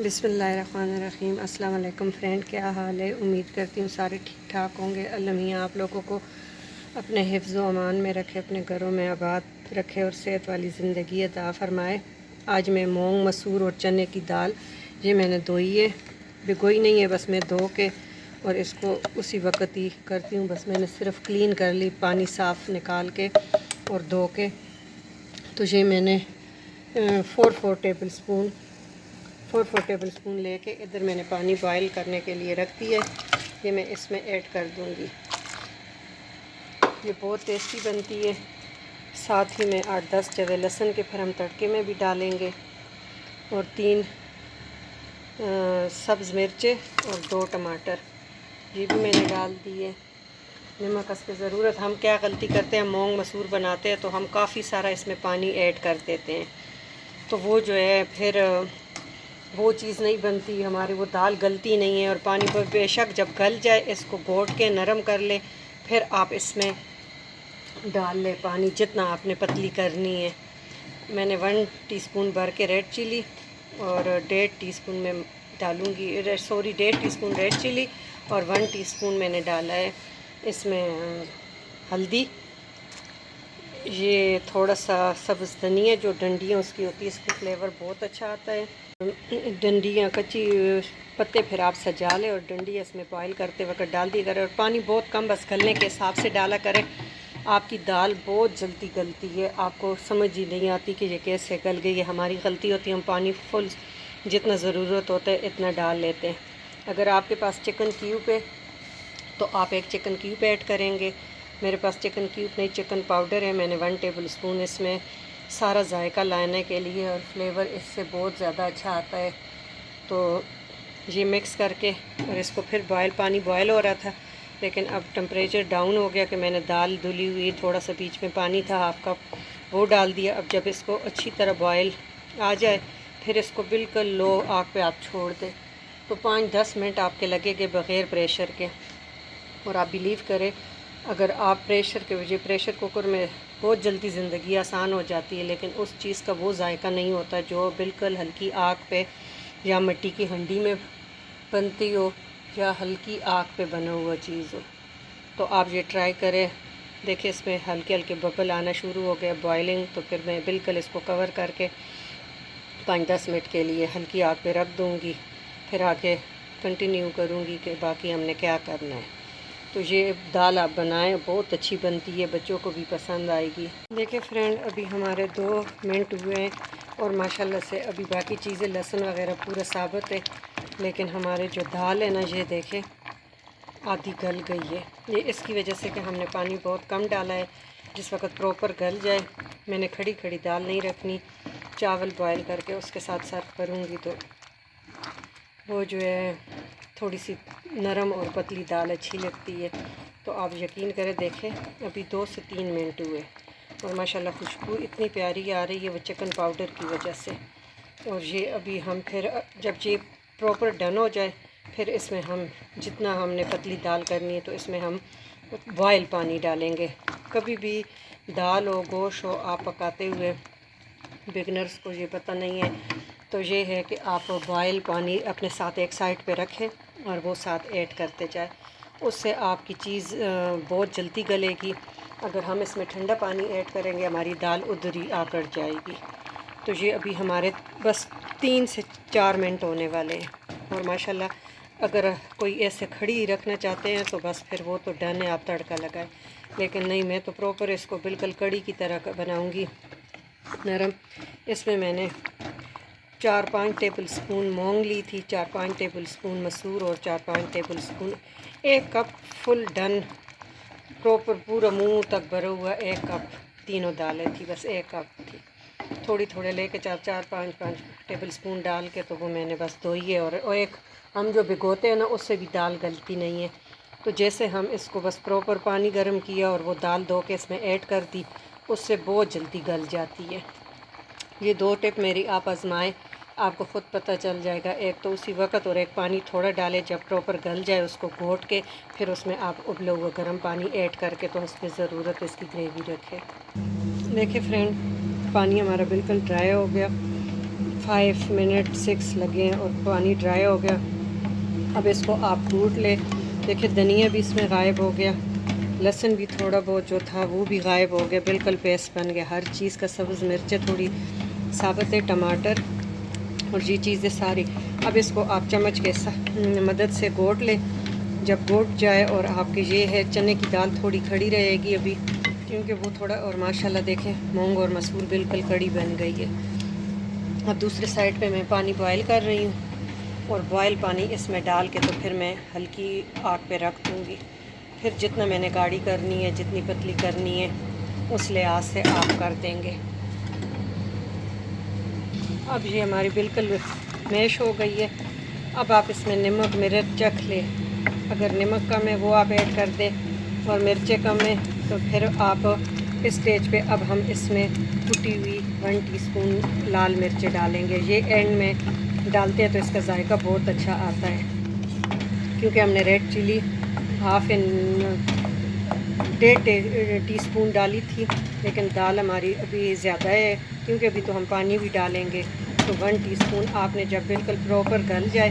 बिस्मिल्लाहिर्रहमानिर्रहीम। अस्सलाम वालेकुम फ्रेंड, क्या हाल है? उम्मीद करती हूँ सारे ठीक ठाक होंगे। अल्लाह मियाँ आप लोगों को अपने हिफ्ज़ व अमान में रखे, अपने घरों में आबाद रखे और सेहत वाली ज़िंदगी अता फ़रमाए। आज मैं मूंग, मसूर और चने की दाल ये मैंने धोई है, भिगोई नहीं है, बस मैं धो के और इसको उसी वक्त ही करती हूँ। बस मैंने सिर्फ़ क्लीन कर ली, पानी साफ़ निकाल के और धो के। तो ये मैंने 4 टेबल स्पून लेके इधर मैंने पानी बॉयल करने के लिए रख दिया है। ये मैं इसमें ऐड कर दूंगी। ये बहुत टेस्टी बनती है। साथ ही में 8-10 जवे लहसुन के फिर हम तड़के में भी डालेंगे और 3 सब्ज़ मिर्चें और 2 टमाटर ये भी मैंने डाल दिए। नमक इसकी ज़रूरत। हम क्या गलती करते हैं, मूंग मसूर बनाते हैं तो हम काफ़ी सारा इसमें पानी ऐड कर देते हैं, तो वो जो है फिर वो चीज़ नहीं बनती हमारी, वो दाल गलती नहीं है। और पानी पर बेशक जब गल जाए इसको घोट के नरम कर ले, फिर आप इसमें डाल ले पानी जितना आपने पतली करनी है। मैंने 1 टीस्पून भर के रेड चिली और 1.5 टीस्पून में डालूँगी, 1.5 टीस्पून रेड चिली और 1 टीस्पून मैंने डाला है इसमें हल्दी। ये थोड़ा सा सब्ज़ धनिया जो डंडियाँ उसकी होती है, इसकी फ्लेवर बहुत अच्छा आता है। डंडियाँ कच्ची पत्ते फिर आप सजा लें और डंडियाँ इसमें बॉयल करते वक्त डाल दी करें और पानी बहुत कम, बस गलने के हिसाब से डाला करें। आपकी दाल बहुत जल्दी गलती है, आपको समझ ही नहीं आती कि ये कैसे गल गई है। हमारी गलती होती है, हम पानी फुल जितना ज़रूरत होता है इतना डाल लेते हैं। अगर आपके पास चिकन क्यूब है तो आप 1 चिकन क्यूब ऐड करेंगे। मेरे पास चिकन क्यूब नहीं, चिकन पाउडर है। मैंने 1 टेबल स्पून इसमें सारा जायका लाने के लिए, और फ्लेवर इससे बहुत ज़्यादा अच्छा आता है। तो ये मिक्स करके और इसको फिर पानी बॉयल हो रहा था, लेकिन अब टेम्परेचर डाउन हो गया कि मैंने दाल धुली हुई थोड़ा सा बीच में पानी था 1/2 कप, वो डाल दिया। अब जब इसको अच्छी तरह बॉयल आ जाए फिर इसको बिल्कुल लो आग पे आप छोड़ दें, तो 5-10 मिनट आपके लगेंगे बग़ैर प्रेशर के। और आप बिलीव करें, अगर आप प्रेशर कुकर में बहुत जल्दी ज़िंदगी आसान हो जाती है, लेकिन उस चीज़ का वो जायका नहीं होता जो बिल्कुल हल्की आग पे या मिट्टी की हंडी में बनती हो या हल्की आग पे बना हुआ चीज़ हो। तो आप ये ट्राई करें। देखिए इसमें हल्के हल्के बबल आना शुरू हो गया, बॉइलिंग। तो फिर मैं बिल्कुल इसको कवर करके 5-10 मिनट के लिए हल्की आग पे रख दूँगी, फिर आके कंटिन्यू करूँगी कि बाकी हमने क्या करना है। तो ये दाल आप बनाएं, बहुत अच्छी बनती है, बच्चों को भी पसंद आएगी। देखिए फ्रेंड, अभी हमारे 2 मिनट हुए हैं और माशाल्लाह से अभी बाकी चीज़ें लहसुन वगैरह पूरा साबित है, लेकिन हमारे जो दाल है ना, ये देखें आधी गल गई है। ये इसकी वजह से कि हमने पानी बहुत कम डाला है। जिस वक्त प्रॉपर गल जाए, मैंने खड़ी खड़ी दाल नहीं रखनी, चावल बॉयल करके उसके साथ सर्व करूँगी तो वो जो है थोड़ी सी नरम और पतली दाल अच्छी लगती है। तो आप यकीन करें, देखें अभी 2 से 3 मिनट हुए और माशाल्लाह खुशबू इतनी प्यारी आ रही है, वो चिकन पाउडर की वजह से। और ये अभी हम फिर जब ये प्रॉपर डन हो जाए, फिर इसमें हम जितना हमने पतली दाल करनी है तो इसमें हम बॉयल पानी डालेंगे। कभी भी दाल हो, गोश्त हो, आप पकाते हुए बिगनर्स को ये पता नहीं है, तो ये है कि आप बॉयल पानी अपने साथ एक साइड पे रखें और वो साथ ऐड करते जाए, उससे आपकी चीज़ बहुत जल्दी गलेगी। अगर हम इसमें ठंडा पानी ऐड करेंगे, हमारी दाल उधर ही आकर जाएगी। तो ये अभी हमारे बस 3 से 4 मिनट होने वाले हैं और माशाल्लाह अगर कोई ऐसे खड़ी ही रखना चाहते हैं तो बस फिर वो तो डन है, आप तड़का लगाएं। लेकिन नहीं, मैं तो प्रॉपर इसको बिल्कुल कड़ी की तरह बनाऊंगी, नरम। इसमें मैंने 4-5 टेबल स्पून मूंग ली थी, 4-5 टेबल स्पून मसूर और 4-5 table spoon, 1 cup full done proper पूरा मुंह तक भरा हुआ 1 कप तीनों दालें थी, बस 1 कप थी। थोड़ी थोड़े लेके 4-4, 5-5 टेबल स्पून डाल के तो वो मैंने बस धोई है। और एक हम जो भिगोते हैं ना, उससे भी दाल गलती नहीं है। तो जैसे हम इसको बस प्रॉपर पानी गर्म किया और वो दाल धो के इसमें ऐड कर दी, उससे बहुत जल्दी गल जाती है। ये 2 टिप मेरी आप आजमाएं, आपको ख़ुद पता चल जाएगा। एक तो उसी वक्त और एक पानी थोड़ा डालें, जब प्रॉपर गल जाए उसको घोट के फिर उसमें आप उबला हुआ गर्म पानी ऐड करके तो उसमें ज़रूरत इसकी ग्रेवी रखें। देखिए फ्रेंड, पानी हमारा बिल्कुल ड्राई हो गया, 5 मिनट 6 लगे हैं और पानी ड्राई हो गया। अब इसको आप कूट ले। देखिए धनिया भी इसमें गायब हो गया, लहसुन भी थोड़ा बहुत जो था वो भी गायब हो गया, बिल्कुल पेस्ट बन गया हर चीज़ का। सब्ज़ मिर्चें थोड़ी साबुत है, टमाटर और ये चीज़ें सारी। अब इसको आप चम्मच के मदद से घोट ले। जब घोट जाए और आपके ये है चने की दाल थोड़ी खड़ी रहेगी अभी, क्योंकि वो थोड़ा, और माशाल्लाह देखें मूंग और मसूर बिल्कुल कड़ी बन गई है। अब दूसरे साइड पे मैं पानी बॉयल कर रही हूँ और बॉयल पानी इसमें डाल के तो फिर मैं हल्की आग पे रख दूँगी। फिर जितना मैंने गाढ़ी करनी है, जितनी पतली करनी है, उस लिहाज से आप कर देंगे। अब ये हमारी बिल्कुल मैश हो गई है। अब आप इसमें नमक मिर्च चख ले, अगर नमक कम है वो आप ऐड कर दें और मिर्चें कम है तो फिर आप इस स्टेज पे अब हम इसमें कुटी हुई 1 टीस्पून लाल मिर्चें डालेंगे। ये एंड में डालते हैं तो इसका जायका बहुत अच्छा आता है, क्योंकि हमने रेड चिली 1.5 टीस्पून डाली थी, लेकिन दाल हमारी अभी ज़्यादा है क्योंकि अभी तो हम पानी भी डालेंगे। तो 1 टीस्पून आपने जब बिल्कुल प्रॉपर गल जाए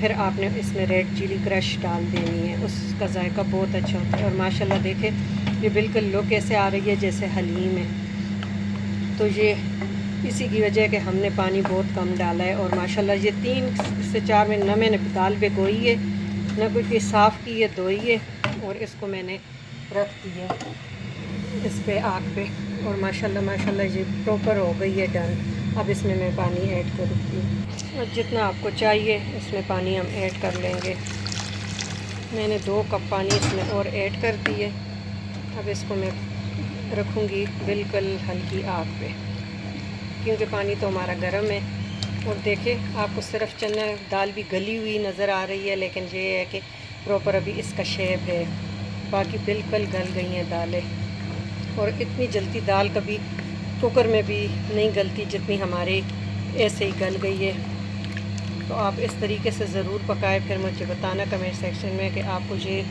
फिर आपने इसमें रेड चिली क्रश डाल देनी है, उसका जायका बहुत अच्छा होता है। और माशाल्लाह देखें ये बिल्कुल लुक ऐसे आ रही है जैसे हलीम है। तो ये इसी की वजह है कि हमने पानी बहुत कम डाला है। और माशाल्लाह ये 3 से 4 मिनट ना मैंने दाल भिगोई है ना कुछ साफ़ की है, धोई है, और इसको मैंने रख दिया इस पे आग पे। और माशाल्लाह ये प्रॉपर हो गई है डन। अब इसमें मैं पानी ऐड करूँगी और जितना आपको चाहिए इसमें पानी हम ऐड कर लेंगे। मैंने 2 कप पानी इसमें और ऐड कर दिए। अब इसको मैं रखूँगी बिल्कुल हल्की आग पे, क्योंकि पानी तो हमारा गर्म है। और देखें आपको सिर्फ चना दाल भी गली हुई नज़र आ रही है, लेकिन ये है कि प्रॉपर अभी इसका शेप है, बाकी बिल्कुल गल गई हैं दालें। और इतनी जल्दी दाल कभी कुकर में भी नहीं गलती जितनी हमारे ऐसे ही गल गई है। तो आप इस तरीके से ज़रूर पकाएं, फिर मुझे बताना कमेंट सेक्शन में कि आपको ये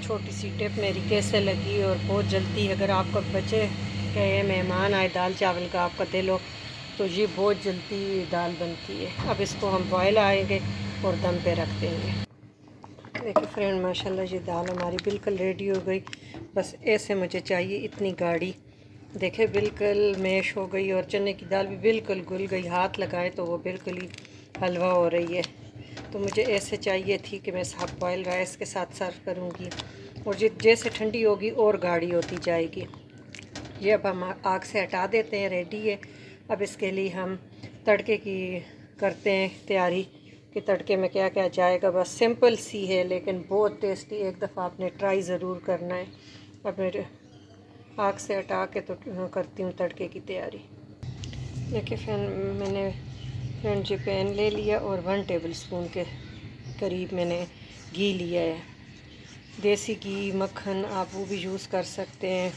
छोटी सी टिप मेरी कैसे लगी। और बहुत जल्दी अगर आपका बच्चे के मेहमान आए, दाल चावल का आपका दिल हो, तो ये बहुत जल्दी दाल बनती है। अब इसको हम बॉयल आएंगे और दम पे रख देंगे। देखिए फ्रेंड माशाल्लाह ये दाल हमारी बिल्कुल रेडी हो गई। बस ऐसे मुझे चाहिए, इतनी गाढ़ी। देखे बिल्कुल मैश हो गई और चने की दाल भी बिल्कुल घुल गई, हाथ लगाए तो वो बिल्कुल ही हलवा हो रही है। तो मुझे ऐसे चाहिए थी कि मैं हाफ बॉयल राइस के साथ सर्व करूँगी, और जैसे ठंडी होगी और गाढ़ी होती जाएगी। ये अब हम आग से हटा देते हैं, रेडी है। अब इसके लिए हम तड़के की करते हैं तैयारी कि तड़के में क्या क्या जाएगा। बस सिंपल सी है लेकिन बहुत टेस्टी, एक दफ़ा आपने ट्राई ज़रूर करना है। अब मेरे आग से हटा के तो करती हूँ तड़के की तैयारी। देखिए मैंने फ्रेंड जी पैन ले लिया और 1 टेबल स्पून के करीब मैंने घी लिया है। देसी घी मक्खन आप वो भी यूज़ कर सकते हैं,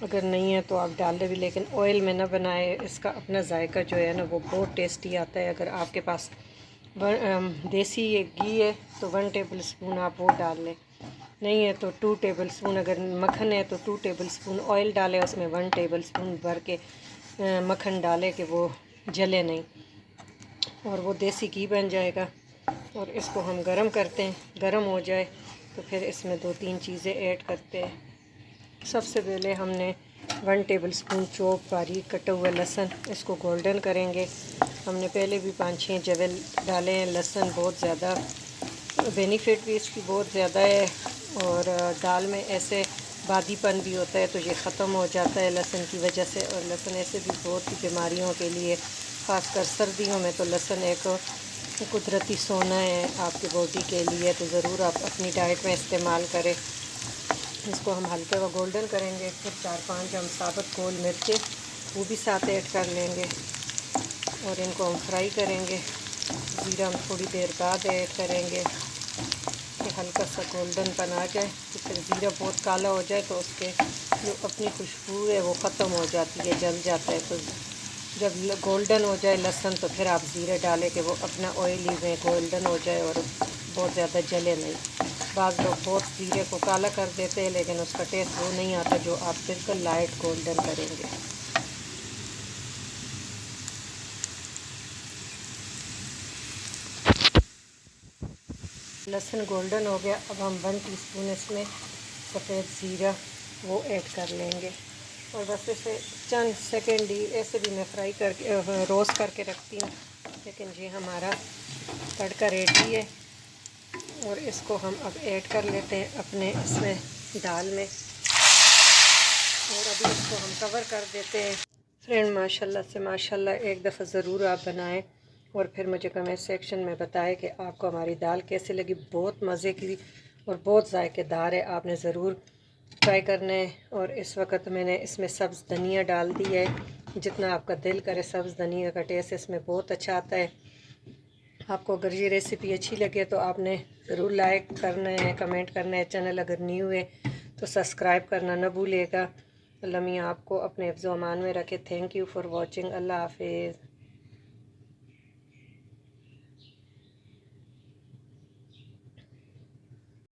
अगर नहीं है तो आप डाल दें भी, लेकिन ऑयल में ना बनाए, इसका अपना जायका जो है ना वो बहुत टेस्टी आता है। अगर आपके पास देसी घी है तो 1 टेबल स्पून आप वो डाल लें, नहीं है तो 2 टेबल स्पून, अगर मक्खन है तो 2 टेबल स्पून ऑयल डालें, उसमें 1 टेबल स्पून भर के मक्खन डालें कि वो जले नहीं और वो देसी घी बन जाएगा। और इसको हम गरम करते हैं, गरम हो जाए तो फिर इसमें 2-3 चीज़ें ऐड करते हैं। सबसे पहले हमने 1 टेबल स्पून चॉप बारीक कटा हुआ लहसुन, इसको गोल्डन करेंगे। हमने पहले भी 5-6 जवेल डाले हैं। लहसुन बहुत ज़्यादा बेनिफिट भी इसकी बहुत ज़्यादा है, और दाल में ऐसे बादीपन भी होता है तो ये ख़त्म हो जाता है लहसुन की वजह से। और लहसुन ऐसे भी बहुत सी बीमारियों के लिए, ख़ासकर सर्दियों में तो लहसुन एक कुदरती सोना है आपकी बॉडी के लिए, तो ज़रूर आप अपनी डाइट में इस्तेमाल करें। इसको हम हल्के व गोल्डन करेंगे। फिर 4-5 हम साबुत गोल मिर्चें वो भी साथ ऐड कर लेंगे और इनको हम फ्राई करेंगे। ज़ीरा हम थोड़ी देर बाद ऐड करेंगे कि हल्का सा गोल्डन पन आ जाए। तो फिर ज़ीरा बहुत काला हो जाए तो उसके जो अपनी खुशबू है वो ख़त्म हो जाती है, जल जाता है। तो जब गोल्डन हो जाए लहसुन तो फिर आप ज़ीरा डालें कि वो अपना ऑयली में गोल्डन हो जाए और बहुत ज़्यादा जले नहीं। बाज़ लोग बहुत ज़ीरे को काला कर देते हैं लेकिन उसका टेस्ट वो नहीं आता जो आप बिल्कुल लाइट गोल्डन करेंगे। लहसुन गोल्डन हो गया। अब हम 1 टीस्पून इसमें सफ़ेद ज़ीरा वो ऐड कर लेंगे और बस इसे चंद सेकंड ही ऐसे भी मैं फ्राई करके रोस्ट करके रखती हूँ। लेकिन ये हमारा तड़का रेडी है और इसको हम अब ऐड कर लेते हैं अपने इसमें दाल में और अभी इसको हम कवर कर देते हैं। फ्रेंड माशाल्लाह से माशाल्लाह एक दफ़ा ज़रूर आप बनाएं और फिर मुझे कमेंट सेक्शन में बताएं कि आपको हमारी दाल कैसे लगी। बहुत मज़े की और बहुत जायकेदार है, आपने ज़रूर ट्राई करना है। और इस वक्त मैंने इसमें सब्ज़ धनिया डाल दी है, जितना आपका दिल करे। सब्ज़ धनिया का टेस्ट इसमें बहुत अच्छा आता है। आपको अगर ये रेसिपी अच्छी लगे तो आपने ज़रूर लाइक करना है, कमेंट करना है। चैनल अगर न्यू है तो सब्सक्राइब करना ना भूलिएगा। अल्लाह मियाँ आपको अपने हिफ्ज़-ओ-अमान में रखे। Thank you for watching. अल्लाह हाफिज़।